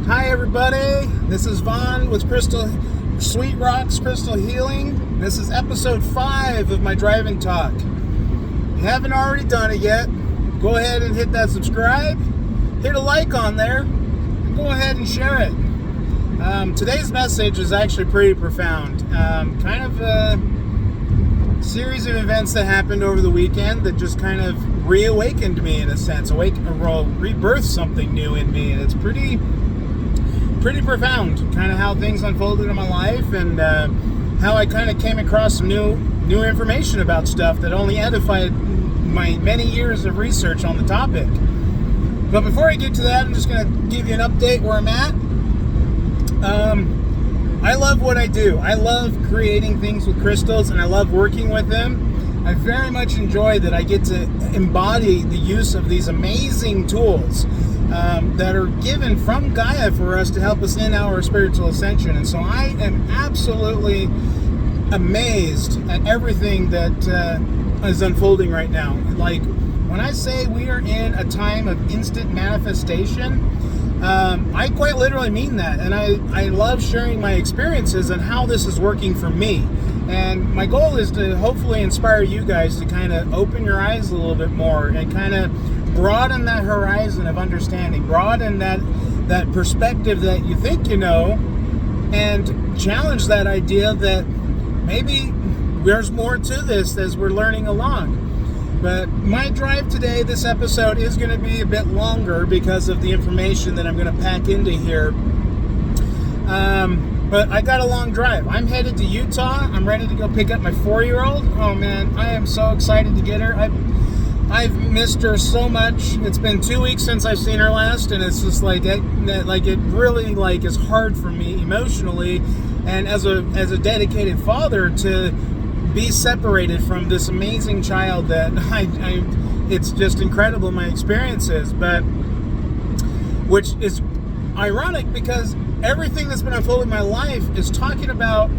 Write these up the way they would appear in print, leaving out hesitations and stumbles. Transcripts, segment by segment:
Hi everybody, this is Vaughn with Sweet Rocks Crystal Healing. This is episode 5 of my driving talk. If you haven't already done it yet, go ahead and hit that subscribe, hit a like on there, and go ahead and share it. Today's message is actually pretty profound. Kind of a series of events that happened over the weekend that just kind of reawakened me in a sense, rebirthed something new in me, and it's pretty profound, kind of how things unfolded in my life, and how I kind of came across some new information about stuff that only edified my many years of research on the topic. But before I get to that, I'm just going to give you an update where I'm at. I love what I do. I love creating things with crystals, and I love working with them. I very much enjoy that I get to embody the use of these amazing tools that are given from Gaia for us to help us in our spiritual ascension. And so I am absolutely amazed at everything that is unfolding right now. Like, when I say we are in a time of instant manifestation, I quite literally mean that. And I love sharing my experiences and how this is working for me. And my goal is to hopefully inspire you guys to kind of open your eyes a little bit more and kind of broaden that horizon of understanding, broaden that perspective that you think you know, and challenge that idea that maybe there's more to this as we're learning along. But my drive today, this episode, is going to be a bit longer because of the information that I'm going to pack into here. But I got a long drive. I'm headed to Utah. I'm ready to go pick up my 4-year-old. Oh man, I am so excited to get her. I've missed her so much. It's been 2 weeks since I've seen her last, and it's just it really is hard for me emotionally, and as a dedicated father, to be separated from this amazing child that it's just incredible, my experiences, but which is ironic because everything that's been unfolding in my life is talking about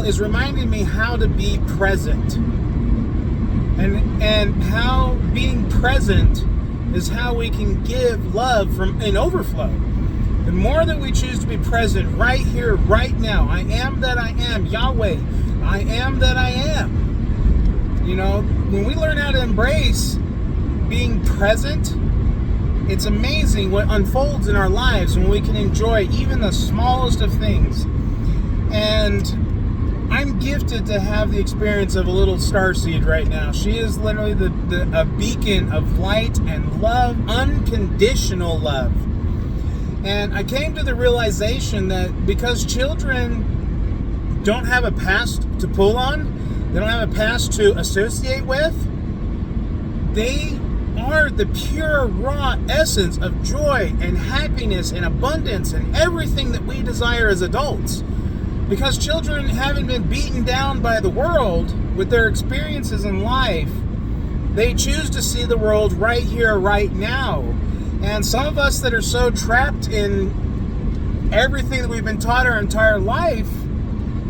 is reminding me how to be present. And how being present is how we can give love from an overflow. The more that we choose to be present right here, right now, I am that I am, Yahweh, I am that I am. You know, when we learn how to embrace being present, it's amazing what unfolds in our lives when we can enjoy even the smallest of things. And I'm gifted to have the experience of a little starseed right now. She is literally a beacon of light and love, unconditional love. And I came to the realization that because children don't have a past to pull on, they don't have a past to associate with, they are the pure, raw essence of joy and happiness and abundance and everything that we desire as adults. Because children haven't been beaten down by the world with their experiences in life, they choose to see the world right here, right now. And some of us that are so trapped in everything that we've been taught our entire life,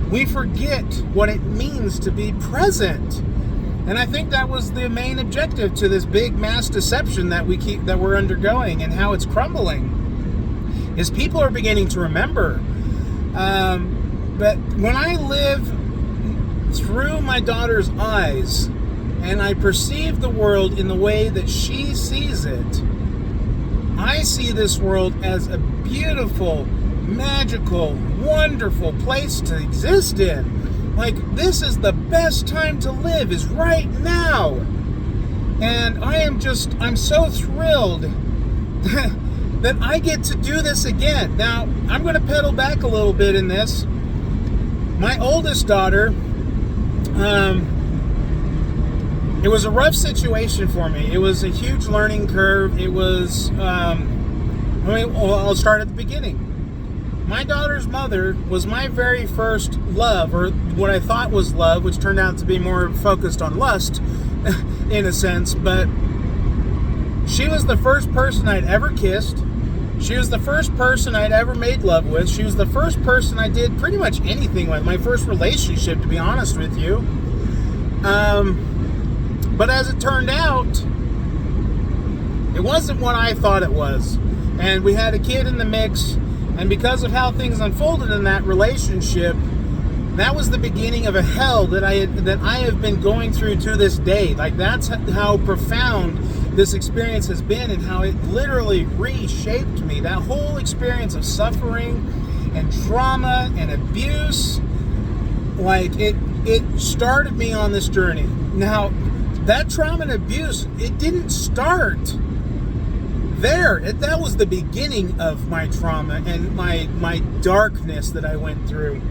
we forget what it means to be present. And I think that was the main objective to this big mass deception that we're undergoing, and how it's crumbling, is people are beginning to remember. But when I live through my daughter's eyes and I perceive the world in the way that she sees it, I see this world as a beautiful, magical, wonderful place to exist in. Like, this is the best time to live, is right now. And I'm so thrilled that I get to do this again. Now, I'm going to pedal back a little bit in this. My oldest daughter, it was a rough situation for me. It was a huge learning curve. It was, I'll start at the beginning. My daughter's mother was my very first love, or what I thought was love, which turned out to be more focused on lust, in a sense, but she was the first person I'd ever kissed. She was the first person I'd ever made love with. She was the first person I did pretty much anything with. My first relationship, to be honest with you. But as it turned out, it wasn't what I thought it was. And we had a kid in the mix, and because of how things unfolded in that relationship, that was the beginning of a hell that I have been going through to this day. Like, that's how profound this experience has been, and how it literally reshaped me. That whole experience of suffering and trauma and abuse, like, it started me on this journey. Now, that trauma and abuse, it didn't start there. That was the beginning of my trauma and my darkness that I went through.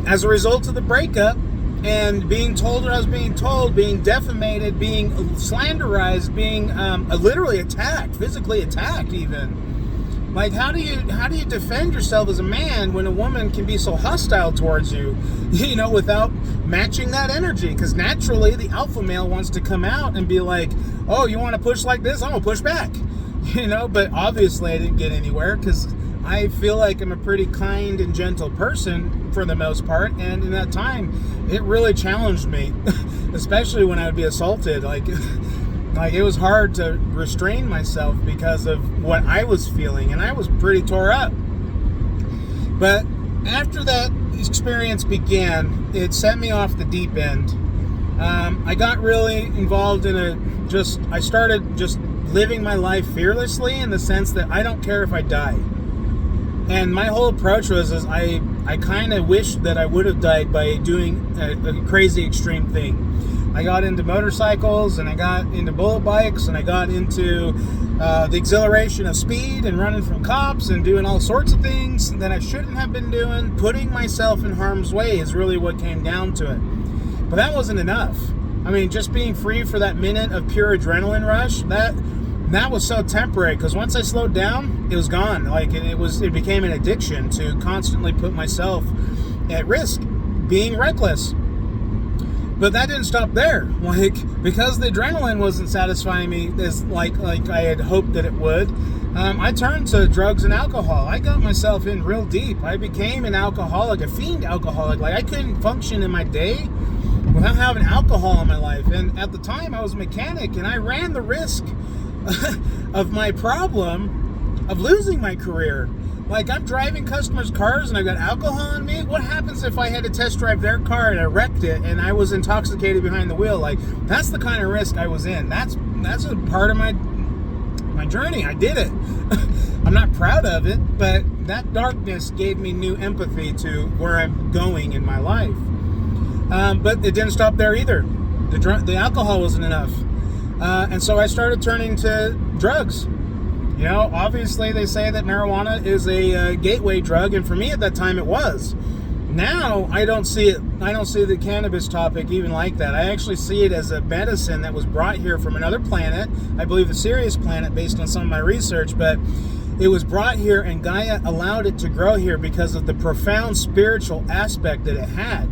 As a result of the breakup and being told what I was being told, being defamated, being slanderized, being literally attacked, physically attacked even. Like, how do you defend yourself as a man when a woman can be so hostile towards you, without matching that energy? Because naturally, the alpha male wants to come out and be like, oh, you want to push like this? I'm going to push back. But obviously I didn't get anywhere, because I feel like I'm a pretty kind and gentle person for the most part. And in that time, it really challenged me, especially when I would be assaulted. Like it was hard to restrain myself because of what I was feeling, and I was pretty tore up. But after that experience began, it set me off the deep end. I got really involved in I started just living my life fearlessly, in the sense that I don't care if I die. And my whole approach was I kind of wished that I would have died by doing a crazy extreme thing. I got into motorcycles, and I got into bullet bikes, and I got into the exhilaration of speed and running from cops and doing all sorts of things that I shouldn't have been doing. Putting myself in harm's way is really what came down to it. But that wasn't enough. I mean, just being free for that minute of pure adrenaline rush, that was so temporary, because once I slowed down, it was gone. Like, it became an addiction to constantly put myself at risk, being reckless. But that didn't stop there. Like, because the adrenaline wasn't satisfying me as like I had hoped that it would, I turned to drugs and alcohol. I got myself in real deep. I became an alcoholic, a fiend alcoholic. Like, I couldn't function in my day without having alcohol in my life. And at the time, I was a mechanic, and I ran the risk of my problem of losing my career. Like, I'm driving customers' cars and I've got alcohol on me. What happens if I had to test drive their car and I wrecked it and I was intoxicated behind the wheel? Like, that's the kind of risk I was in. That's a part of my journey. I did it. I'm not proud of it, but that darkness gave me new empathy to where I'm going in my life. But it didn't stop there either. The alcohol wasn't enough. And so I started turning to drugs. Obviously they say that marijuana is a gateway drug, and for me at that time it was. Now I don't see it. I don't see the cannabis topic even like that. I actually see it as a medicine that was brought here from another planet. I believe the Sirius planet, based on some of my research, but it was brought here, and Gaia allowed it to grow here because of the profound spiritual aspect that it had.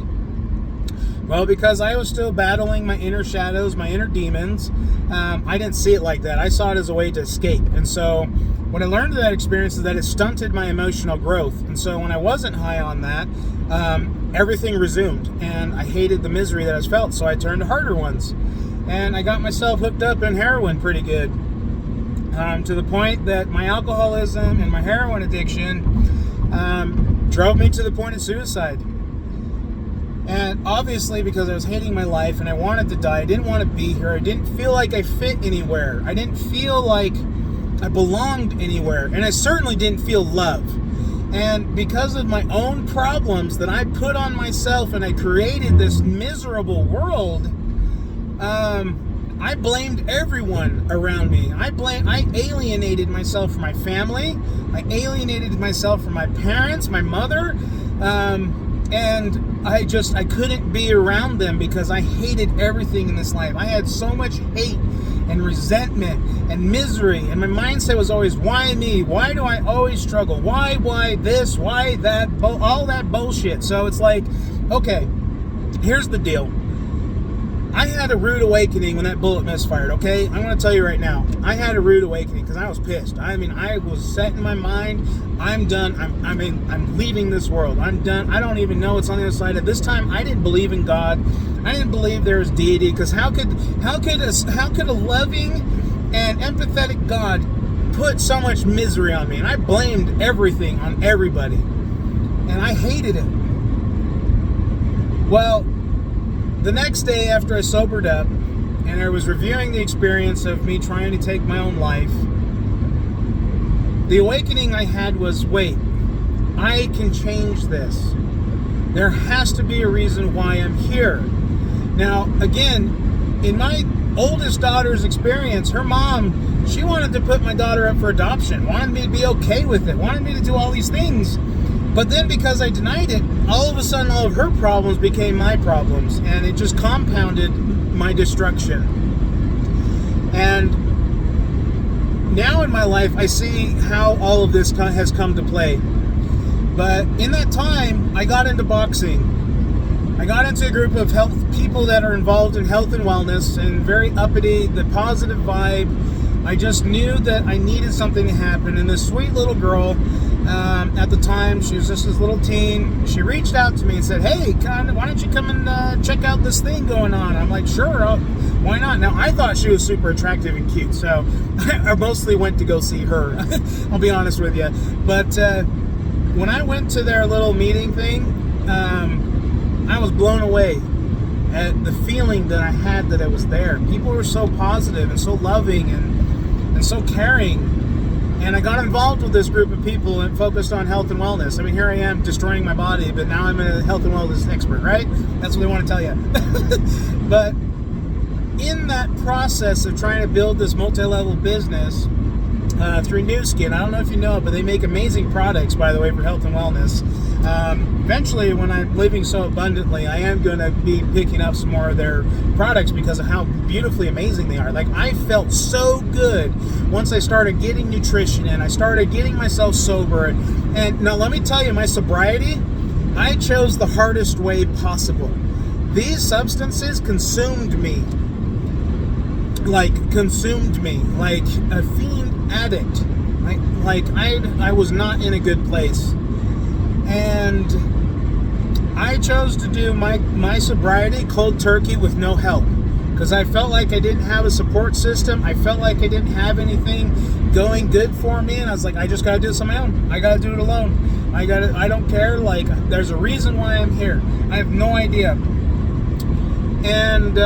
Well, because I was still battling my inner shadows, my inner demons, I didn't see it like that. I saw it as a way to escape. And so what I learned of that experience is that it stunted my emotional growth. And so when I wasn't high on that, everything resumed. And I hated the misery that I felt, so I turned to harder ones. And I got myself hooked up in heroin pretty good. To the point that my alcoholism and my heroin addiction drove me to the point of suicide. And obviously, because I was hating my life and I wanted to die, I didn't want to be here. I didn't feel like I fit anywhere. I didn't feel like I belonged anywhere. And I certainly didn't feel love. And because of my own problems that I put on myself, and I created this miserable world, I blamed everyone around me. I alienated myself from my family. I alienated myself from my parents, my mother, and I couldn't be around them because I hated everything in this life. I had so much hate and resentment and misery, and my mindset was always, why me? Why do I always struggle? Why this? Why that? All that bullshit. So it's like, okay, here's the deal. I had a rude awakening when that bullet misfired, okay? I'm going to tell you right now. I had a rude awakening because I was pissed. I mean, I was set in my mind. I'm done. I'm leaving this world. I'm done. I don't even know what's on the other side. At this time, I didn't believe in God. I didn't believe there was deity, because how could a loving, and empathetic God put so much misery on me, and I blamed everything on everybody, and I hated it. Well, the next day after I sobered up and I was reviewing the experience of me trying to take my own life, the awakening I had was, wait, I can change this. There has to be a reason why I'm here. Now, again, in my oldest daughter's experience, her mom, she wanted to put my daughter up for adoption, wanted me to be okay with it, wanted me to do all these things. But then because I denied it, all of a sudden all of her problems became my problems, and it just compounded my destruction. And now in my life, I see how all of this has come to play. But in that time, I got into boxing. I got into a group of people that are involved in health and wellness, and very uppity, the positive vibe. I just knew that I needed something to happen. And this sweet little girl, at the time, she was just this little teen. She reached out to me and said, "Hey, why don't you come and check out this thing going on?" I'm like, "Sure, why not?" Now, I thought she was super attractive and cute, so I mostly went to go see her. I'll be honest with you. But when I went to their little meeting thing, I was blown away at the feeling that I had that I was there. People were so positive and so loving and so caring. And I got involved with this group of people and focused on health and wellness. I mean, here I am destroying my body, but now I'm a health and wellness expert, right? That's what they want to tell you. But in that process of trying to build this multi-level business through New Skin, I don't know if you know it, but they make amazing products, by the way, for health and wellness. Eventually, when I'm living so abundantly, I am going to be picking up some more of their products because of how beautifully amazing they are. Like, I felt so good once I started getting nutrition and I started getting myself sober. And now let me tell you, my sobriety, I chose the hardest way possible. These substances consumed me like a fiend addict. I was not in a good place. And I chose to do my sobriety cold turkey with no help, because I felt like I didn't have a support system. I felt like I didn't have anything going good for me, and I was like, I just got to do this on my own. I got to do it alone. I don't care. Like, there's a reason why I'm here. I have no idea. And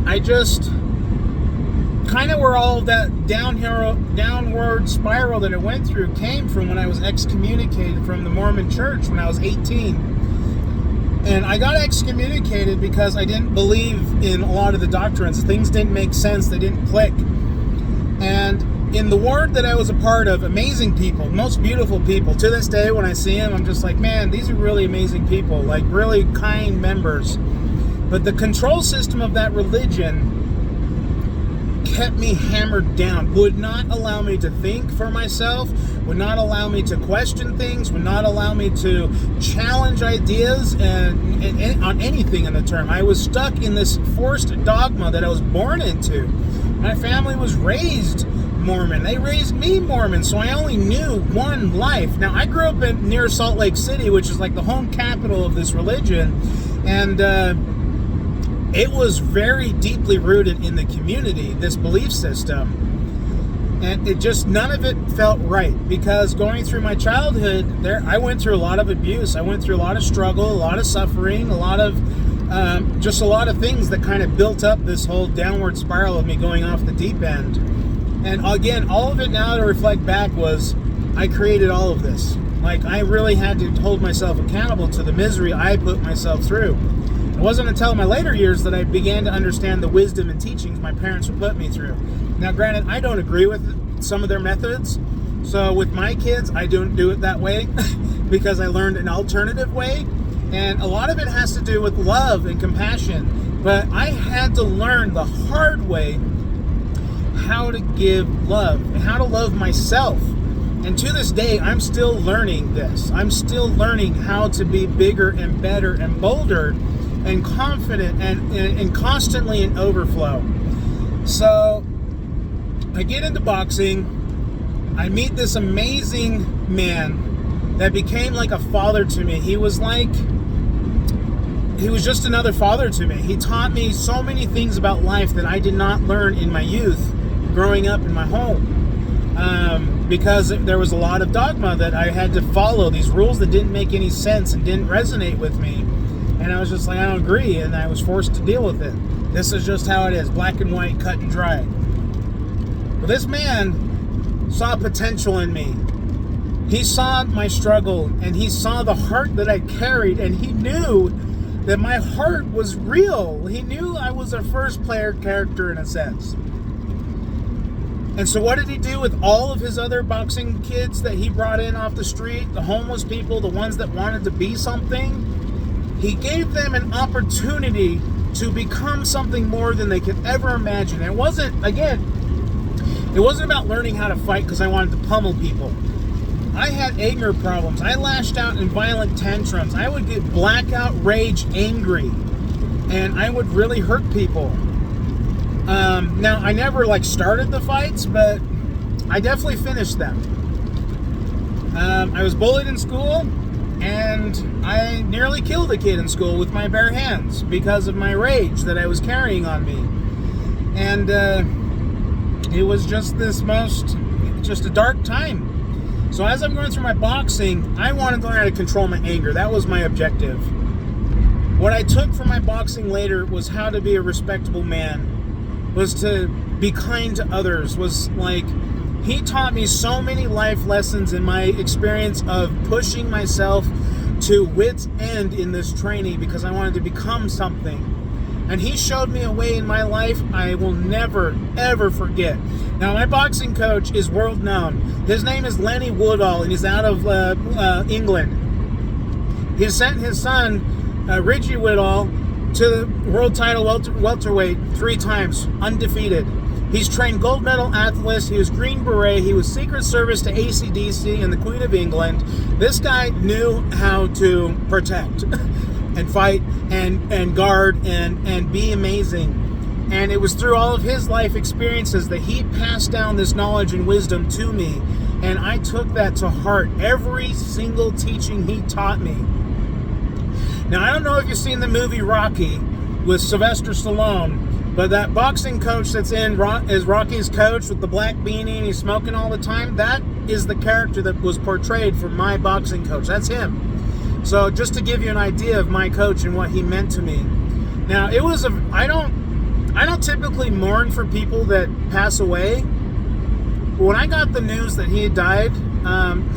I just kind of where all of that downward spiral that I went through came from when I was excommunicated from the Mormon church when I was 18. And I got excommunicated because I didn't believe in a lot of the doctrines. Things didn't make sense. They didn't click. And in the ward that I was a part of, amazing people, most beautiful people. To this day, when I see them, I'm just like, man, these are really amazing people, like really kind members. But the control system of that religion kept me hammered down, would not allow me to think for myself, would not allow me to question things, would not allow me to challenge ideas and on anything in the term. I was stuck in this forced dogma that I was born into. My family was raised Mormon. They raised me Mormon, so I only knew one life. Now, I grew up near Salt Lake City, which is like the home capital of this religion, and it was very deeply rooted in the community, this belief system. And it just, none of it felt right, because going through my childhood, I went through a lot of abuse. I went through a lot of struggle, a lot of suffering, a lot of things that kind of built up this whole downward spiral of me going off the deep end. And again, all of it now to reflect back was, I created all of this. Like, I really had to hold myself accountable to the misery I put myself through. It wasn't until my later years that I began to understand the wisdom and teachings my parents would put me through. Now, granted, I don't agree with some of their methods. So with my kids, I don't do it that way because I learned an alternative way. And a lot of it has to do with love and compassion. But I had to learn the hard way how to give love and how to love myself. And to this day, I'm still learning this. I'm still learning how to be bigger and better and bolder and confident and constantly in overflow. So I get into boxing. I meet this amazing man that became like a father to me. He was like he was just another father to me. He taught me so many things about life that I did not learn in my youth growing up in my home. Because there was a lot of dogma that I had to follow, these rules that didn't make any sense and didn't resonate with me. And I was just like, I don't agree, and I was forced to deal with it. This is just how it is, black and white, cut and dry. But this man saw potential in me. He saw my struggle, and he saw the heart that I carried, and he knew that my heart was real. He knew I was a first player character in a sense. And so what did he do with all of his other boxing kids that he brought in off the street, the homeless people, the ones that wanted to be something? He gave them an opportunity to become something more than they could ever imagine. And it wasn't about learning how to fight because I wanted to pummel people. I had anger problems. I lashed out in violent tantrums. I would get blackout rage angry, and I would really hurt people. Now, I never started the fights, but I definitely finished them. I was bullied in school, and I nearly killed a kid in school with my bare hands because of my rage that I was carrying on me. And it was just a dark time. So as I'm going through my boxing, I wanted to learn how to control my anger. That was my objective. What I took from my boxing later was how to be a respectable man, was to be kind to others, he taught me so many life lessons in my experience of pushing myself to wit's end in this training because I wanted to become something. And he showed me a way in my life I will never, ever forget. Now, my boxing coach is world known. His name is Lenny Woodall, and he's out of England. He sent his son, Richie Woodall, to the world title welterweight 3 times, undefeated. He's trained gold medal athletes. He was Green Beret. He was Secret Service to AC/DC and the Queen of England. This guy knew how to protect and fight and guard and be amazing. And it was through all of his life experiences that he passed down this knowledge and wisdom to me. And I took that to heart. Every single teaching he taught me. Now, I don't know if you've seen the movie Rocky with Sylvester Stallone, but that boxing coach that's in is Rocky's coach with the black beanie and he's smoking all the time. That is the character that was portrayed for my boxing coach. That's him. So just to give you an idea of my coach and what he meant to me. Now, I don't typically mourn for people that pass away. But when I got the news that he had died,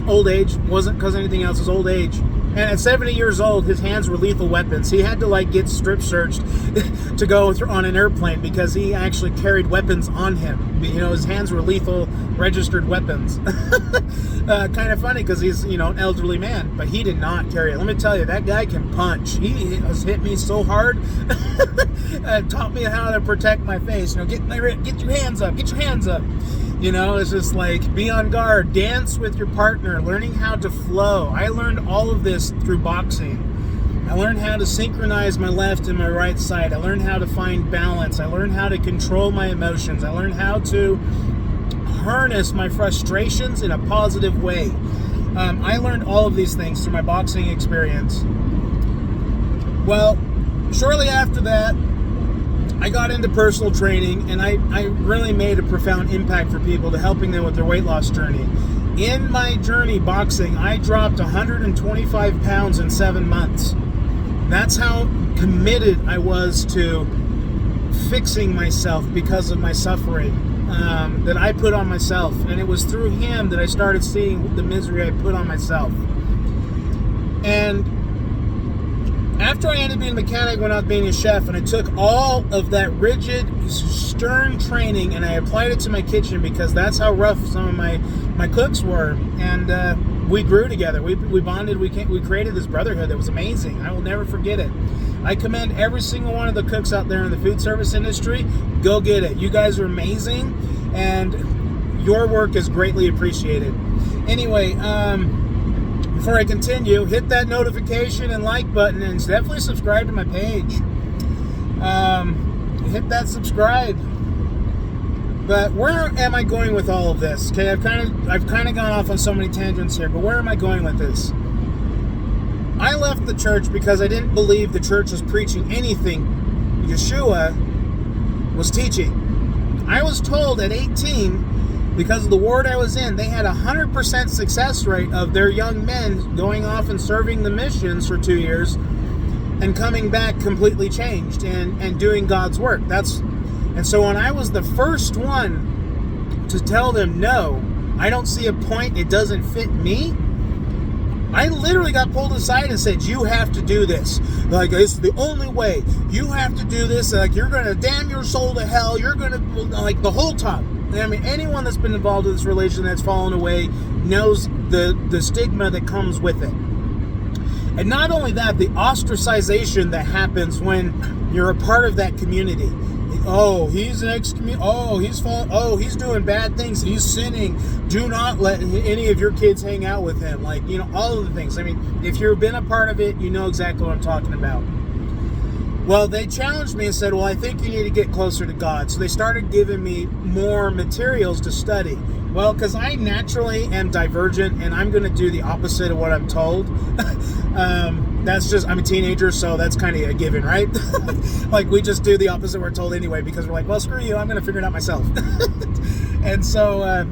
old age, wasn't because of anything else, it was old age. And at 70 years old, his hands were lethal weapons. He had to get strip searched to go on an airplane because he actually carried weapons on him. His hands were lethal registered weapons. Kind of funny because he's, an elderly man, but he did not carry it. Let me tell you, that guy can punch. He has hit me so hard. Taught me how to protect my face. Get your hands up, get your hands up. It's just be on guard, dance with your partner, learning how to flow. I learned all of this through boxing. I learned how to synchronize my left and my right side. I learned how to find balance. I learned how to control my emotions. I learned how to harness my frustrations in a positive way. I learned all of these things through my boxing experience. Well, shortly after that, I got into personal training, and I really made a profound impact for people to helping them with their weight loss journey. In my journey boxing, I dropped 125 pounds in 7 months. That's how committed I was to fixing myself because of my suffering that I put on myself. And it was through him that I started seeing the misery I put on myself. And after I ended being a mechanic, went out being a chef, and I took all of that rigid, stern training and I applied it to my kitchen because that's how rough some of my cooks were. And we grew together. We bonded. We created this brotherhood that was amazing. I will never forget it. I commend every single one of the cooks out there in the food service industry. Go get it. You guys are amazing, and your work is greatly appreciated. Anyway, before I continue, hit that notification and like button, and definitely subscribe to my page. Hit that subscribe. But where am I going with all of this? Okay, I've kind of gone off on so many tangents here, but where am I going with this? I left the church because I didn't believe the church was preaching anything Yeshua was teaching. I was told at 18, because of the ward I was in, they had 100% success rate of their young men going off and serving the missions for 2 years and coming back completely changed and doing God's work. And so when I was the first one to tell them, no, I don't see a point, it doesn't fit me, I literally got pulled aside and said, you have to do this. Like, it's the only way. You have to do this. Like, you're going to damn your soul to hell. You're going to, like, the whole time. I mean, anyone that's been involved in this religion that's fallen away knows the stigma that comes with it. And not only that, the ostracization that happens when you're a part of that community. Oh, he's an ex-community. Oh, he's fallen. Oh, he's doing bad things. He's sinning. Do not let any of your kids hang out with him. Like, you know, all of the things. I mean, if you've been a part of it, you know exactly what I'm talking about. Well, they challenged me and said, well, I think you need to get closer to God. So they started giving me more materials to study. Well, because I naturally am divergent, and I'm going to do the opposite of what I'm told. That's just, I'm a teenager, so that's kind of a given, right? Like, we just do the opposite we're told anyway, because we're like, well, screw you, I'm going to figure it out myself. And so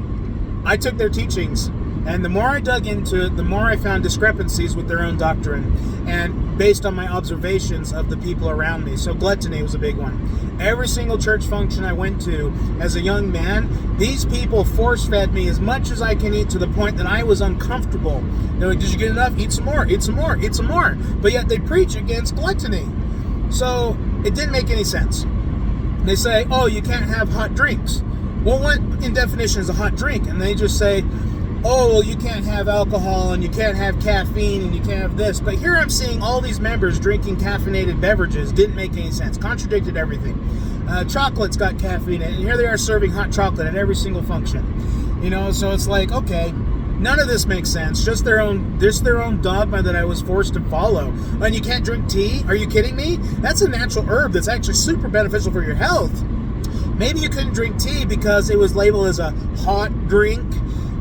I took their teachings, and the more I dug into it, the more I found discrepancies with their own doctrine, and based on my observations of the people around me. So gluttony was a big one. Every single church function I went to as a young man, these people force-fed me as much as I can eat, to the point that I was uncomfortable. They're like, did you get enough? Eat some more, eat some more, eat some more. But yet they preach against gluttony. So it didn't make any sense. They say, oh, you can't have hot drinks. Well, what in definition is a hot drink? And they just say, oh, well, you can't have alcohol, and you can't have caffeine, and you can't have this. But here I'm seeing all these members drinking caffeinated beverages. Didn't make any sense. Contradicted everything. Chocolate's got caffeine in it, and here they are serving hot chocolate at every single function. You know, so it's like, okay, none of this makes sense. Just their own dogma that I was forced to follow. And you can't drink tea? Are you kidding me? That's a natural herb that's actually super beneficial for your health. Maybe you couldn't drink tea because it was labeled as a hot drink.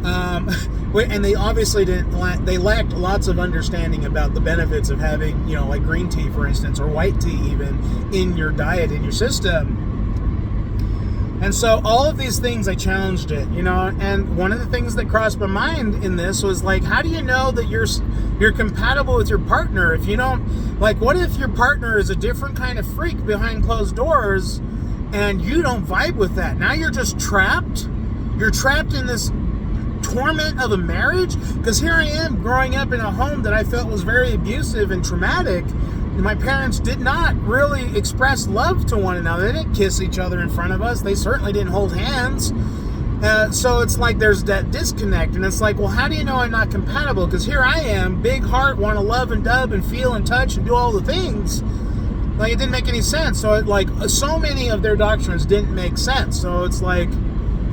And they obviously they lacked lots of understanding about the benefits of having, you know, like green tea, for instance, or white tea even, in your diet, in your system. And so all of these things, I challenged it, you know, and one of the things that crossed my mind in this was like, how do you know that you're compatible with your partner if you don't, like, what if your partner is a different kind of freak behind closed doors and you don't vibe with that? Now you're just trapped. You're trapped in this torment of a marriage, because here I am growing up in a home that I felt was very abusive and traumatic. My parents did not really express love to one another. They didn't kiss each other in front of us. They certainly didn't hold hands. So it's like there's that disconnect, and it's like, well, how do you know I'm not compatible? Because here I am, big heart, want to love and dub and feel and touch and do all the things. Like, it didn't make any sense. So it, like, so many of their doctrines didn't make sense. So it's like,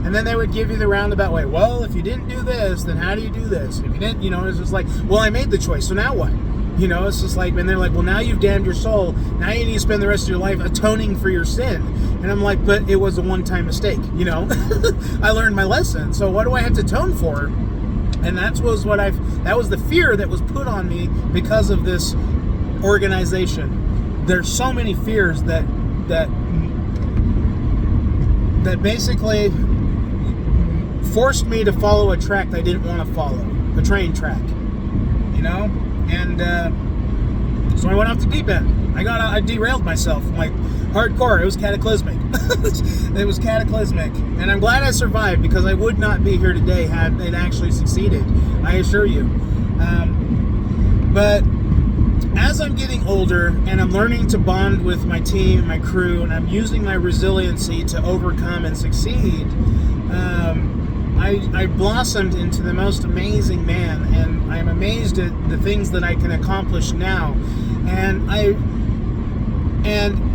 and then they would give you the roundabout way. Well, if you didn't do this, then how do you do this? If you didn't, you know, it's just like, well, I made the choice, so now what? You know, it's just like, and they're like, well, now you've damned your soul. Now you need to spend the rest of your life atoning for your sin. And I'm like, but it was a one-time mistake, you know? I learned my lesson, so what do I have to atone for? And that was the fear that was put on me because of this organization. There's so many fears that basically forced me to follow a track I didn't want to follow, a train track, you know? And so I went off the deep end. I derailed myself, like, hardcore. It was cataclysmic. It was cataclysmic. And I'm glad I survived, because I would not be here today had it actually succeeded, I assure you. But as I'm getting older and I'm learning to bond with my team, my crew, and I'm using my resiliency to overcome and succeed, I blossomed into the most amazing man, and I'm amazed at the things that I can accomplish now. And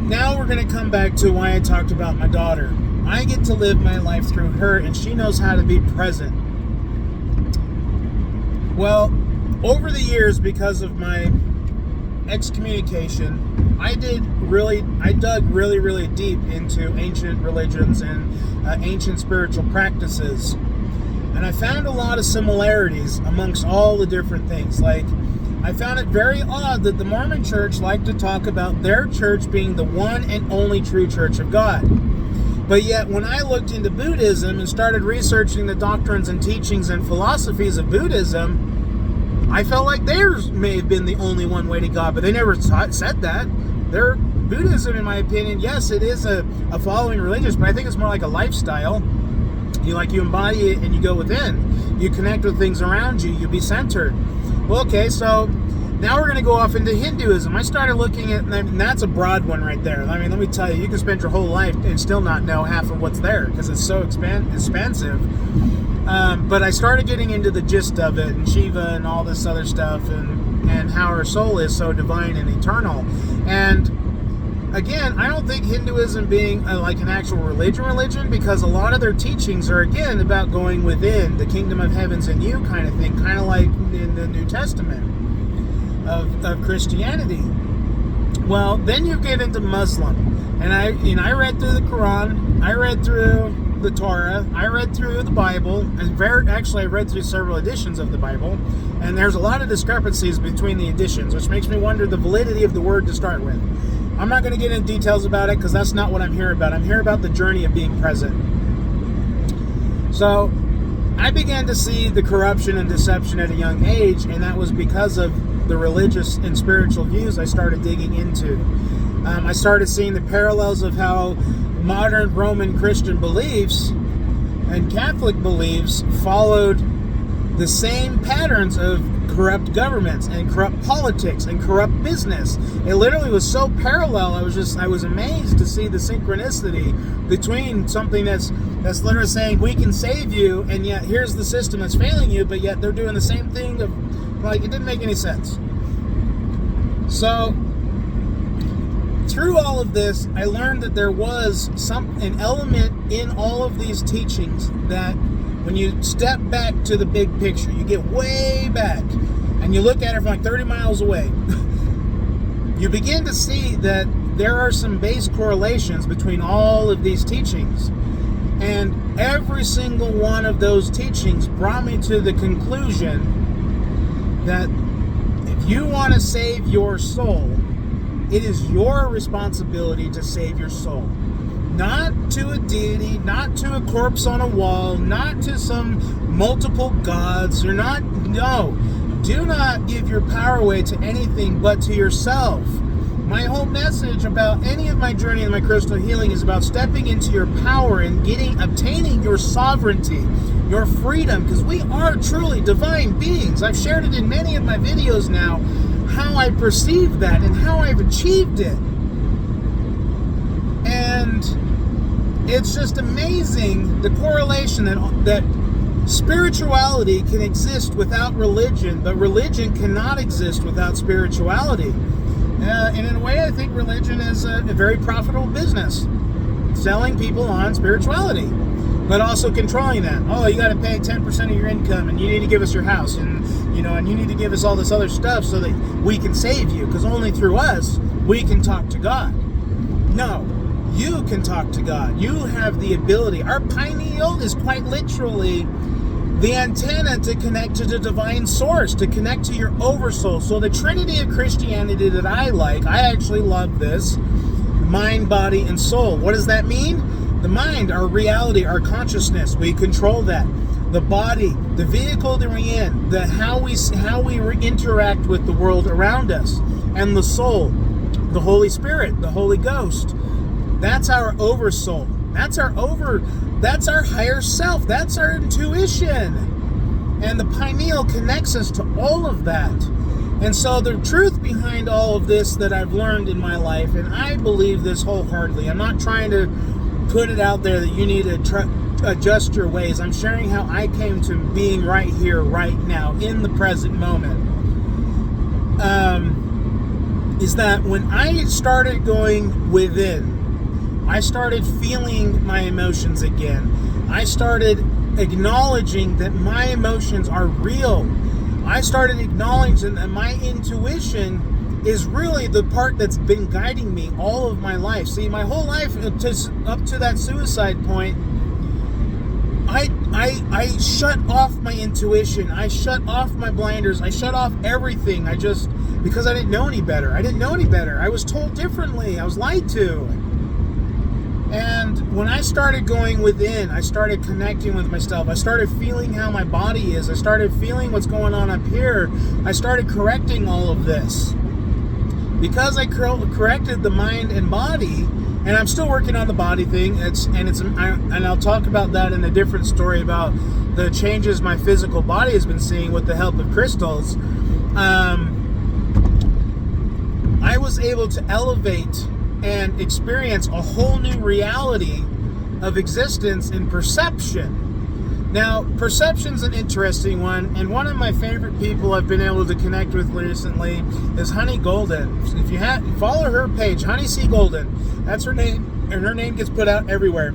now we're going to come back to why I talked about my daughter. I get to live my life through her, and she knows how to be present. Well, over the years, because of my excommunication, I dug really, really deep into ancient religions and ancient spiritual practices. And I found a lot of similarities amongst all the different things. Like, I found it very odd that the Mormon church liked to talk about their church being the one and only true church of God. But yet, when I looked into Buddhism and started researching the doctrines and teachings and philosophies of Buddhism, I felt like theirs may have been the only one way to God, but they never said that. Their Buddhism, in my opinion, yes, it is a following religious, but I think it's more like a lifestyle. You embody it and you go within. You connect with things around you. You be centered. Well, okay, so now we're going to go off into Hinduism. I started looking at, and that's a broad one right there. I mean, let me tell you, you can spend your whole life and still not know half of what's there because it's so expansive. But I started getting into the gist of it, and Shiva and all this other stuff, and how our soul is so divine and eternal. And again, I don't think Hinduism being like an actual religion, because a lot of their teachings are, again, about going within, the kingdom of heaven's in you kind of thing, kind of like in the New Testament of Christianity. Well, then you get into Muslim, and I read through the Quran, I read through the Torah, I read through the Bible, and I read through several editions of the Bible, and there's a lot of discrepancies between the editions, which makes me wonder the validity of the word to start with. I'm not going to get into details about it because that's not what I'm here about. I'm here about the journey of being present. So I began to see the corruption and deception at a young age, and that was because of the religious and spiritual views I started digging into. I started seeing the parallels of how modern Roman Christian beliefs and Catholic beliefs followed the same patterns of corrupt governments and corrupt politics and corrupt business. It literally was so parallel. I was amazed to see the synchronicity between something that's literally saying we can save you, and yet here's the system that's failing you, but yet they're doing the same thing. It didn't make any sense. So through all of this, I learned that there was an element in all of these teachings that when you step back to the big picture, you get way back, and you look at it from like 30 miles away, you begin to see that there are some base correlations between all of these teachings. And every single one of those teachings brought me to the conclusion that if you want to save your soul, it is your responsibility to save your soul. Not to a deity, not to a corpse on a wall, not to some multiple gods. No. Do not give your power away to anything but to yourself. My whole message about any of my journey and my crystal healing is about stepping into your power and obtaining your sovereignty, your freedom, because we are truly divine beings. I've shared it in many of my videos now, how I perceive that and how I've achieved it. And it's just amazing the correlation that spirituality can exist without religion, but religion cannot exist without spirituality. And in a way, I think religion is a very profitable business, selling people on spirituality, but also controlling that. Oh, you got to pay 10% of your income, and you need to give us your house, and you need to give us all this other stuff so that we can save you, because only through us we can talk to God. No. You can talk to God. You have the ability. Our pineal is quite literally the antenna to connect to the divine source, to connect to your oversoul. So the Trinity of Christianity that I actually love this: mind, body, and soul. What does that mean? The mind, our reality, our consciousness, we control that. The body, the vehicle that we're in, how we interact with the world around us. And the soul, the Holy Spirit, the Holy Ghost. That's our oversoul. That's our higher self. That's our intuition. And the pineal connects us to all of that. And so the truth behind all of this that I've learned in my life, and I believe this wholeheartedly, I'm not trying to put it out there that you need to adjust your ways. I'm sharing how I came to being right here, right now, in the present moment. Is that when I started going within, I started feeling my emotions again. I started acknowledging that my emotions are real. I started acknowledging that my intuition is really the part that's been guiding me all of my life. See, my whole life, up to that suicide point, I shut off my intuition. I shut off my blinders. I shut off everything. Because I didn't know any better. I was told differently. I was lied to. And when I started going within, I started connecting with myself. I started feeling how my body is. I started feeling what's going on up here. I started correcting all of this. Because I corrected the mind and body, and I'm still working on the body thing. And I'll talk about that in a different story about the changes my physical body has been seeing with the help of crystals. I was able to elevate and experience a whole new reality of existence in perception. Now, perception's an interesting one, and one of my favorite people I've been able to connect with recently is Honey Golden. If you follow her page, Honey C. Golden, that's her name, and her name gets put out everywhere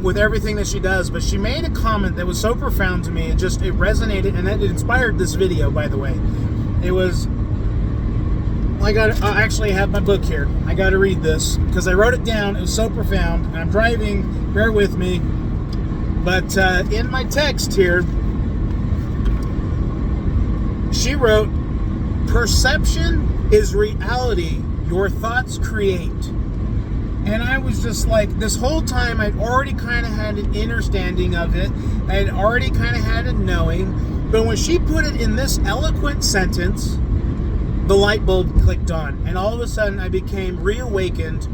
with everything that she does. But she made a comment that was so profound to me, it resonated, and it inspired this video, by the way. It was... I actually have my book here. I got to read this because I wrote it down. It was so profound. And I'm driving. Bear with me. But in my text here, she wrote, "Perception is reality your thoughts create." And I was just like, this whole time I'd already kind of had an understanding of it. I had already kind of had a knowing. But when she put it in this eloquent sentence, the light bulb clicked on, and all of a sudden I became reawakened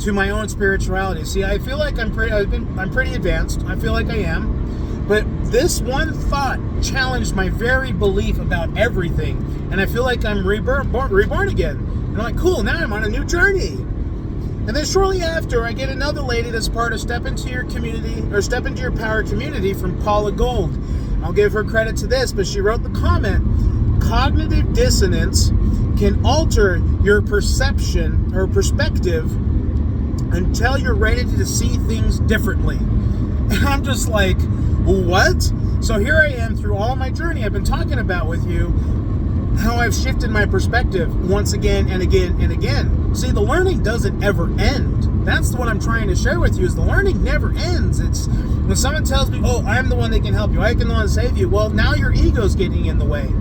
to my own spirituality. See, I feel like I'm pretty advanced. I feel like I am, but this one thought challenged my very belief about everything, and I feel like I'm reborn again. And I'm like, cool, now I'm on a new journey. And then shortly after, I get another lady that's part of Step Into Your Community, or Step Into Your Power community, from Paula Gold. I'll give her credit to this, but she wrote the comment: cognitive dissonance can alter your perception or perspective until you're ready to see things differently. And I'm just like, what? So here I am through all my journey I've been talking about with you, how I've shifted my perspective once again and again and again. See, the learning doesn't ever end. That's what I'm trying to share with you, is the learning never ends. It's when someone tells me, oh, I'm the one that can help you, I can the one to save you. Well, now your ego's getting in the way.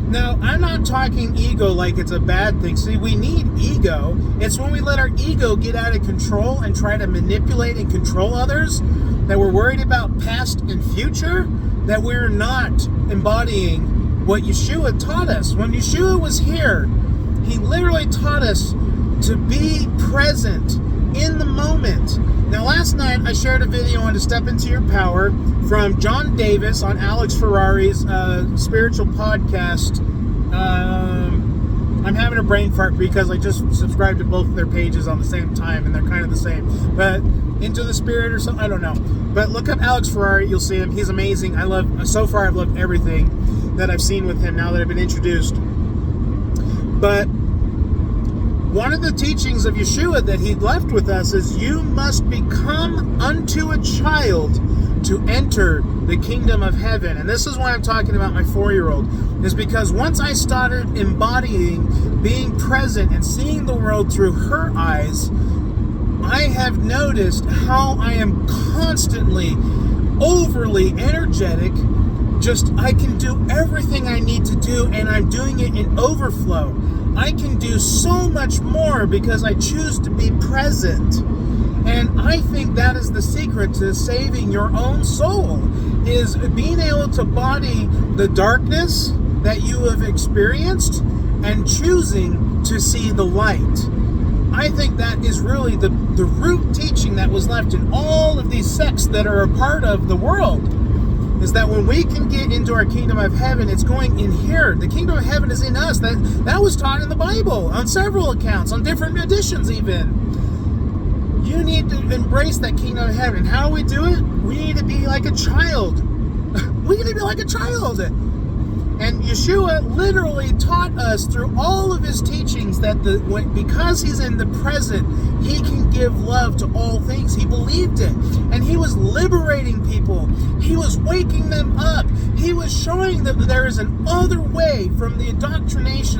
Now, I'm not talking ego like it's a bad thing. See, we need ego. It's when we let our ego get out of control and try to manipulate and control others, that we're worried about past and future, that we're not embodying what Yeshua taught us. When Yeshua was here, he literally taught us to be present in the moment. Now, last night I shared a video on To Step Into Your Power from John Davis on Alex Ferrari's spiritual podcast. I'm having a brain fart because I just subscribed to both of their pages on the same time, and they're kind of the same. But Into the Spirit or something, I don't know. But look up Alex Ferrari, you'll see him. He's amazing. So far I've loved everything that I've seen with him now that I've been introduced. But one of the teachings of Yeshua that he left with us is, you must become unto a child to enter the kingdom of heaven. And this is why I'm talking about my 4-year-old, is because once I started embodying being present and seeing the world through her eyes, I have noticed how I am constantly overly energetic. I can do everything I need to do, and I'm doing it in overflow. I can do so much more because I choose to be present. And I think that is the secret to saving your own soul, is being able to embody the darkness that you have experienced and choosing to see the light. I think that is really the root teaching that was left in all of these sects that are a part of the world, is that when we can get into our kingdom of heaven, it's going in here. The kingdom of heaven is in us. That was taught in the Bible on several accounts, on different editions even. You need to embrace that kingdom of heaven. How do we do it? We need to be like a child. We need to be like a child. And Yeshua literally taught us through all of his teachings that because he's in the present, he can give love to all things. He believed it. And he was liberating people. He was waking them up. He was showing that there is an other way from the indoctrination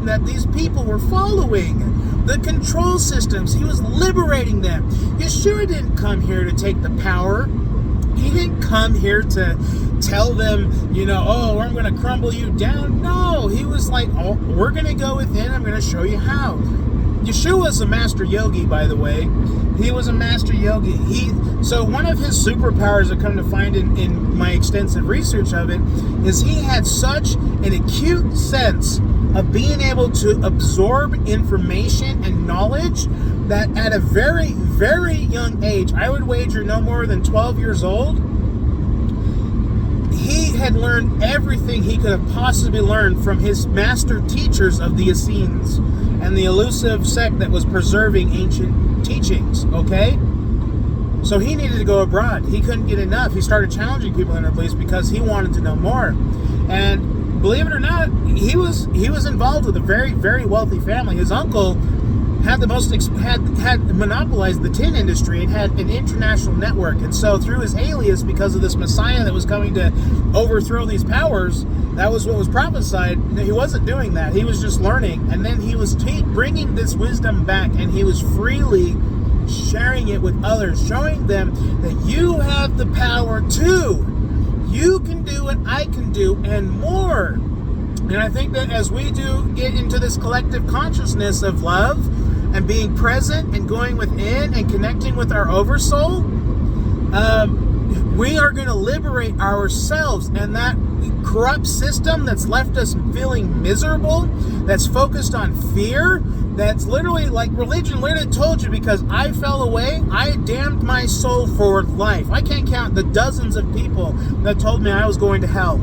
that these people were following. The control systems. He was liberating them. Yeshua didn't come here to take the power. He didn't come here to tell them, oh, I'm going to crumble you down. No, he was like, oh, we're going to go within. I'm going to show you how. Yeshua was a master yogi, by the way. He was a master yogi. So one of his superpowers I've come to find in my extensive research of it is he had such an acute sense of being able to absorb information and knowledge that at a very, very young age, I would wager no more than 12 years old, he had learned everything he could have possibly learned from his master teachers of the Essenes and the elusive sect that was preserving ancient teachings, okay? So he needed to go abroad. He couldn't get enough. He started challenging people in their beliefs because he wanted to know more. And believe it or not, he was involved with a very, very wealthy family. His uncle had monopolized the tin industry and had an international network. And so through his alias, because of this Messiah that was coming to overthrow these powers, that was what was prophesied. He wasn't doing that. He was just learning. And then he was bringing this wisdom back, and he was freely sharing it with others, showing them that you have the power too. You can do what I can do and more. And I think that as we do get into this collective consciousness of love and being present and going within and connecting with our oversoul, we are going to liberate ourselves, and that corrupt system that's left us feeling miserable, that's focused on fear, that's literally like religion literally told you, because I fell away, I damned my soul for life. I can't count the dozens of people that told me I was going to hell.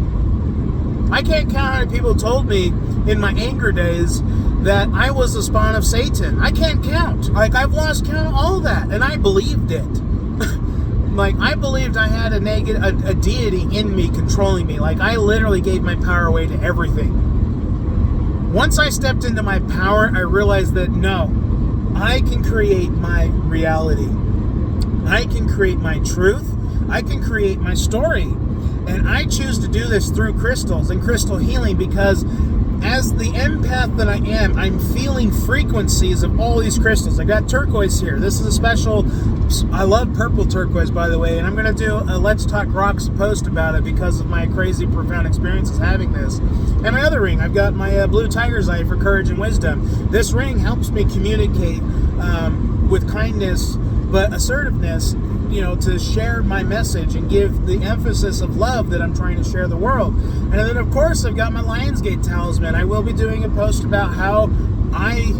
I can't count how many people told me in my anger days that I was the spawn of Satan. I can't count. Like, I've lost count of all that, and I believed it. Like, I believed I had a deity in me controlling me. Like, I literally gave my power away to everything. Once I stepped into my power, I realized that no, I can create my reality. I can create my truth. I can create my story. And I choose to do this through crystals and crystal healing, because as the empath that I am, I'm feeling frequencies of all these crystals. I got turquoise here. This is a special, I love purple turquoise, by the way, and I'm going to do a Let's Talk Rocks post about it because of my crazy, profound experiences having this. And my other ring, I've got my blue tiger's eye for courage and wisdom. This ring helps me communicate with kindness, but assertiveness, to share my message and give the emphasis of love that I'm trying to share the world. And then, of course, I've got my Lionsgate talisman. I will be doing a post about how I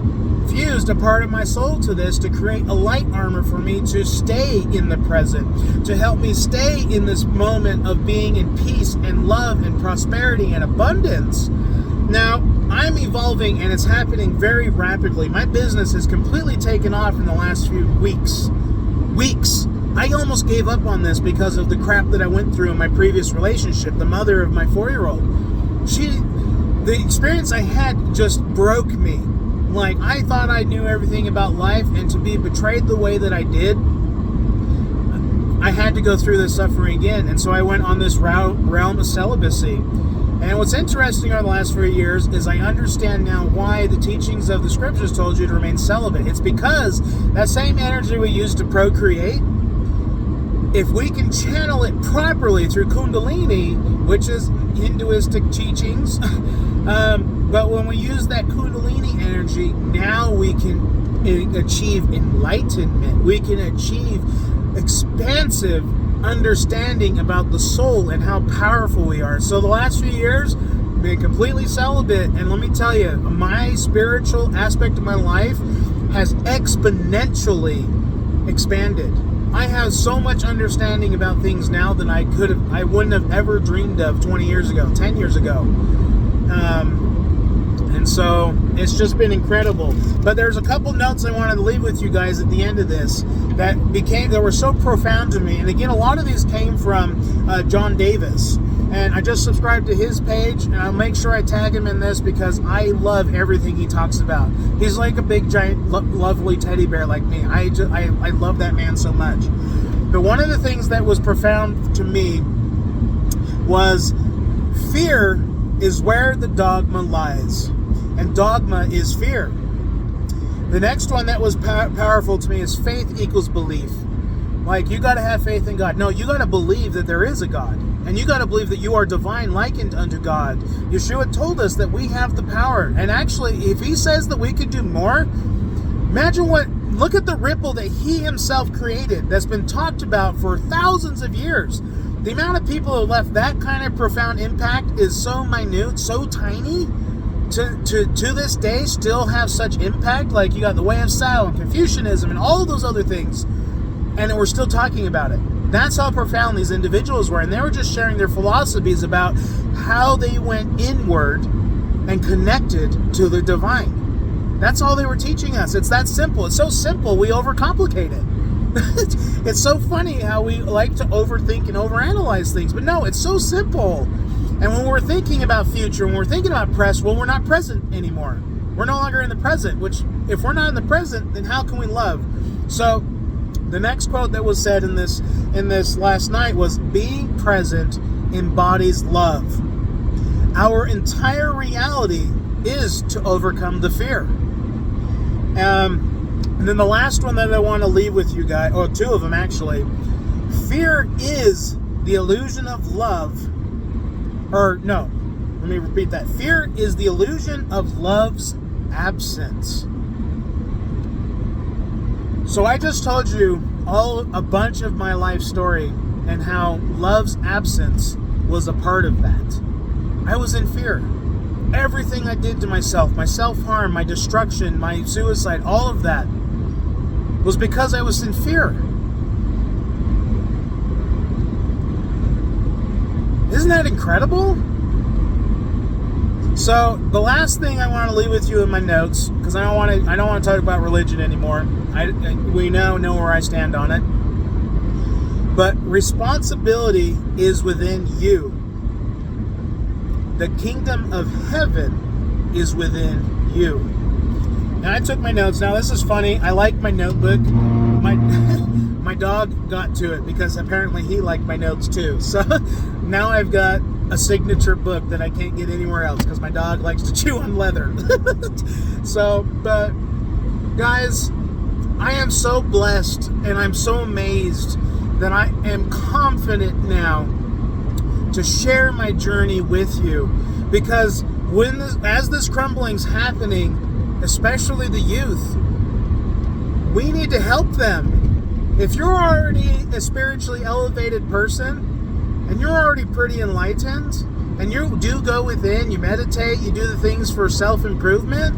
fused a part of my soul to this to create a light armor for me to stay in the present, to help me stay in this moment of being in peace and love and prosperity and abundance. Now, I'm evolving, and it's happening very rapidly. My business has completely taken off in the last few weeks. I almost gave up on this because of the crap that I went through in my previous relationship, the mother of my 4-year-old. The experience I had just broke me. Like, I thought I knew everything about life, and to be betrayed the way that I did, I had to go through this suffering again. And so I went on this realm of celibacy. And what's interesting over the last few years is I understand now why the teachings of the scriptures told you to remain celibate. It's because that same energy we use to procreate, if we can channel it properly through Kundalini, which is Hinduistic teachings, but when we use that Kundalini energy, now we can achieve enlightenment. We can achieve expansive understanding about the soul and how powerful we are. So the last few years, been completely celibate, and let me tell you, my spiritual aspect of my life has exponentially expanded. I have so much understanding about things now that I wouldn't have ever dreamed of 20 years ago, 10 years ago. And so it's just been incredible. But there's a couple notes I wanted to leave with you guys at the end of this that were so profound to me. And again, a lot of these came from John Davis. And I just subscribed to his page, and I'll make sure I tag him in this because I love everything he talks about. He's like a big, giant, lovely teddy bear like me. I love that man so much. But one of the things that was profound to me was fear is where the dogma lies. And dogma is fear. The next one that was powerful to me is faith equals belief. Like, you got to have faith in God. No, you got to believe that there is a God. And you got to believe that you are divine, likened unto God. Yeshua told us that we have the power. And actually, if he says that we could do more, imagine look at the ripple that he himself created that's been talked about for thousands of years. The amount of people who have left that kind of profound impact is so minute, so tiny, to this day still have such impact. Like, you got the Way of Sao and Confucianism and all those other things, and we're still talking about it. That's how profound these individuals were, and they were just sharing their philosophies about how they went inward and connected to the divine. That's all they were teaching us. It's that simple. It's so simple, we overcomplicate it. It's so funny how we like to overthink and overanalyze things, but no, it's so simple. And when we're thinking about future, when we're thinking about past, well, we're not present anymore. We're no longer in the present, which, if we're not in the present, then how can we love? So the next quote that was said in this last night was, being present embodies love. Our entire reality is to overcome the fear. And then the last one that I want to leave with you guys, or two of them actually, fear is the illusion of love. Or no, let me repeat that. Fear is the illusion of love's absence. So I just told you a bunch of my life story and how love's absence was a part of that. I was in fear. Everything I did to myself, my self-harm, my destruction, my suicide, all of that was because I was in fear. Isn't that incredible? So the last thing I want to leave with you in my notes, because I don't want to talk about religion anymore. We now know where I stand on it. But responsibility is within you. The kingdom of heaven is within you. Now I took my notes. Now this is funny. I like my notebook. My dog got to it because apparently he liked my notes too. So now I've got a signature book that I can't get anywhere else because my dog likes to chew on leather. So, but guys, I am so blessed and I'm so amazed that I am confident now to share my journey with you, because as this crumbling's happening, especially the youth, we need to help them. If you're already a spiritually elevated person and you're already pretty enlightened and you do go within, you meditate, you do the things for self-improvement,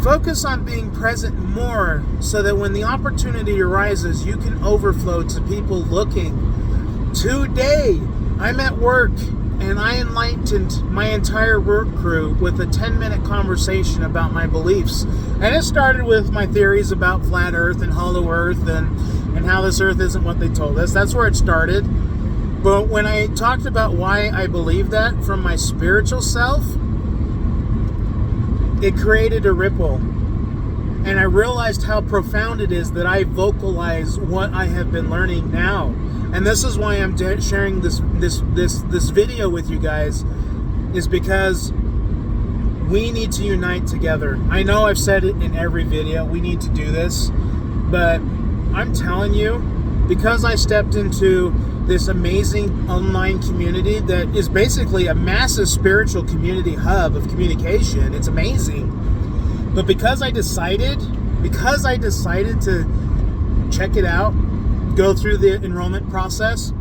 focus on being present more so that when the opportunity arises, you can overflow to people looking. Today, I'm at work and I enlightened my entire work crew with a 10-minute conversation about my beliefs. And it started with my theories about flat earth and hollow earth and how this earth isn't what they told us. That's where it started. But when I talked about why I believe that from my spiritual self, it created a ripple. And I realized how profound it is that I vocalize what I have been learning now. And this is why I'm sharing this video with you guys, is because we need to unite together. I know I've said it in every video, we need to do this, but I'm telling you, because I stepped into this amazing online community that is basically a massive spiritual community hub of communication, it's amazing. But because I decided to check it out, go through the enrollment process,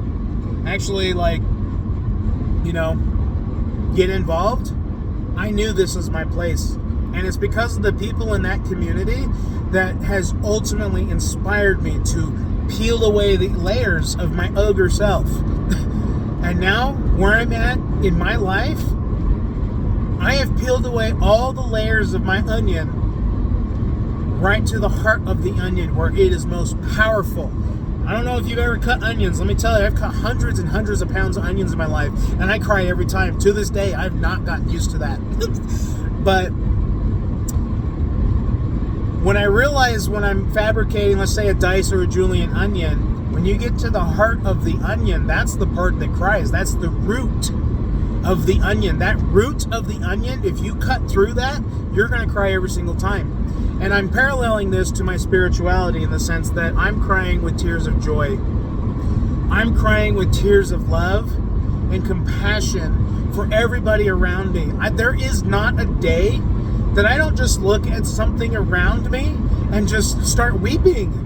actually get involved, I knew this was my place. And it's because of the people in that community that has ultimately inspired me to peel away the layers of my ogre self. And now, where I'm at in my life, I have peeled away all the layers of my onion right to the heart of the onion, where it is most powerful. I don't know if you've ever cut onions. Let me tell you, I've cut hundreds and hundreds of pounds of onions in my life, and I cry every time. To this day, I've not gotten used to that. But when I realize when I'm fabricating, let's say, a dice or a julienne onion, when you get to the heart of the onion, that's the part that cries. That's the root of the onion. That root of the onion, if you cut through that, you're going to cry every single time. And I'm paralleling this to my spirituality in the sense that I'm crying with tears of joy. I'm crying with tears of love and compassion for everybody around me. There is not a day that I don't just look at something around me and just start weeping.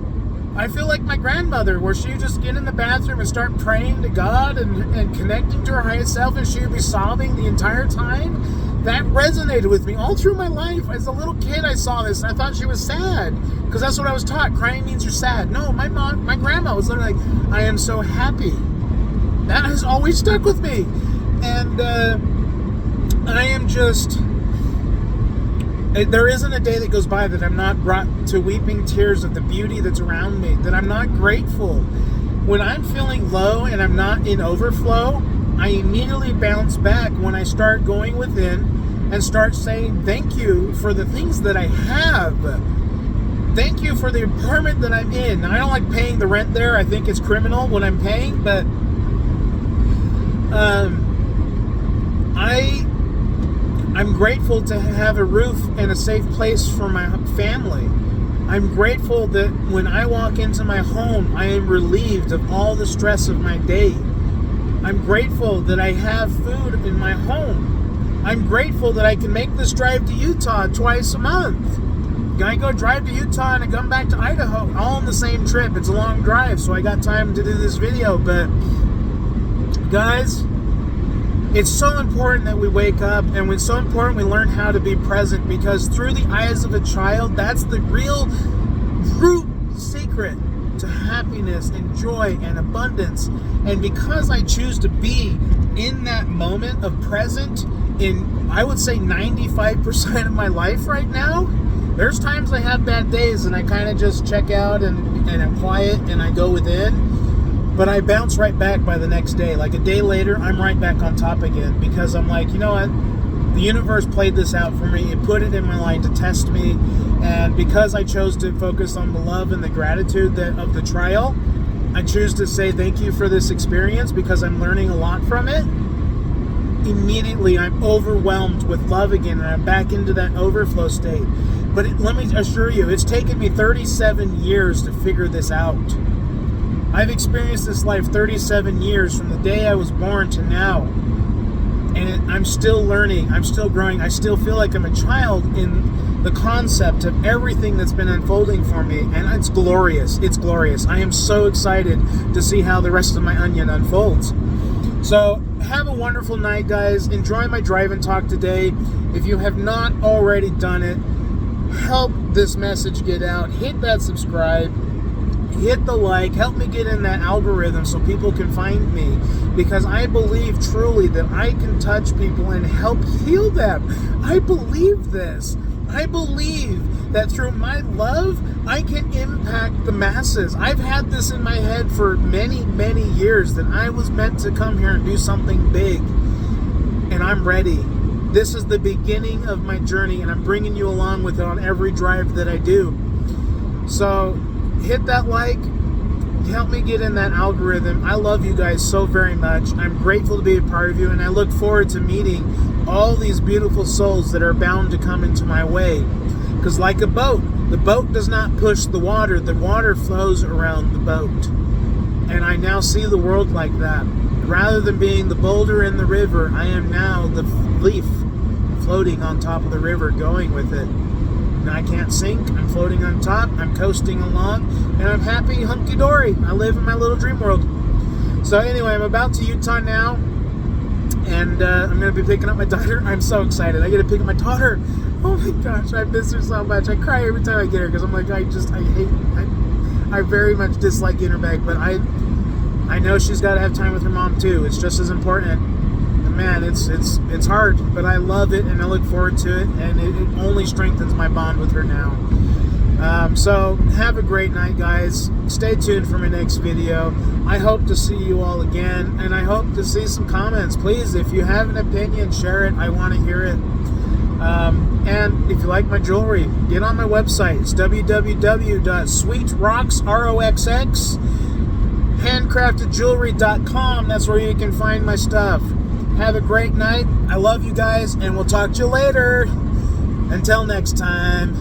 I feel like my grandmother, where she would just get in the bathroom and start praying to God and connecting to her highest self, and she would be sobbing the entire time. That resonated with me all through my life. As a little kid, I saw this, and I thought she was sad, because that's what I was taught. Crying means you're sad. No, my grandma was literally like, I am so happy. That has always stuck with me. And I am just... There isn't a day that goes by that I'm not brought to weeping tears of the beauty that's around me, that I'm not grateful. When I'm feeling low and I'm not in overflow, I immediately bounce back when I start going within and start saying thank you for the things that I have. Thank you for the apartment that I'm in. Now, I don't like paying the rent there. I think it's criminal what I'm paying, but I'm grateful to have a roof and a safe place for my family. I'm grateful that when I walk into my home, I am relieved of all the stress of my day. I'm grateful that I have food in my home. I'm grateful that I can make this drive to Utah twice a month. I go drive to Utah and I come back to Idaho, all on the same trip. It's a long drive, so I got time to do this video. But guys, it's so important that we wake up, and it's so important we learn how to be present, because through the eyes of a child, that's the real root secret to happiness and joy and abundance. And because I choose to be in that moment of present in, I would say, 95% of my life right now, there's times I have bad days and I kind of just check out and I'm quiet and I go within. But I bounce right back by the next day. Like a day later, I'm right back on top again, because I'm like, you know what? The universe played this out for me. It put it in my line to test me. And because I chose to focus on the love and the gratitude of the trial, I choose to say thank you for this experience, because I'm learning a lot from it. Immediately, I'm overwhelmed with love again, and I'm back into that overflow state. But let me assure you, it's taken me 37 years to figure this out. I've experienced this life 37 years from the day I was born to now. And I'm still learning. I'm still growing. I still feel like I'm a child in the concept of everything that's been unfolding for me. And it's glorious. It's glorious. I am so excited to see how the rest of my onion unfolds. So have a wonderful night, guys. Enjoy my drive and talk today. If you have not already done it, help this message get out. Hit that subscribe. Hit the like, help me get in that algorithm so people can find me, because I believe truly that I can touch people and help heal them. I believe this. I believe that through my love, I can impact the masses. I've had this in my head for many, many years that I was meant to come here and do something big, and I'm ready. This is the beginning of my journey, and I'm bringing you along with it on every drive that I do. So hit that like, help me get in that algorithm. I love you guys so very much. I'm grateful to be a part of you, and I look forward to meeting all these beautiful souls that are bound to come into my way. Because like a boat, the boat does not push the water flows around the boat. And I now see the world like that. Rather than being the boulder in the river, I am now the leaf floating on top of the river, going with it. And I can't sink. I'm floating on top. I'm coasting along, and I'm happy, hunky-dory. I live in my little dream world. So anyway, I'm about to Utah now, and I'm going to be picking up my daughter. I'm so excited. I get to pick up my daughter. Oh my gosh, I miss her so much. I cry every time I get her, because I'm like, I very much dislike getting her back, but I know she's got to have time with her mom too. It's just as important. Man, it's hard, but I love it, and I look forward to it, and it only strengthens my bond with her now. So have a great night, guys. Stay tuned for my next video. I hope to see you all again, and I hope to see some comments. Please, if you have an opinion, share it. I want to hear it. And if you like my jewelry, get on my website. It's www.sweetrocksroxhandcraftedjewelry.com. That's where you can find my stuff. Have a great night. I love you guys, and we'll talk to you later. Until next time.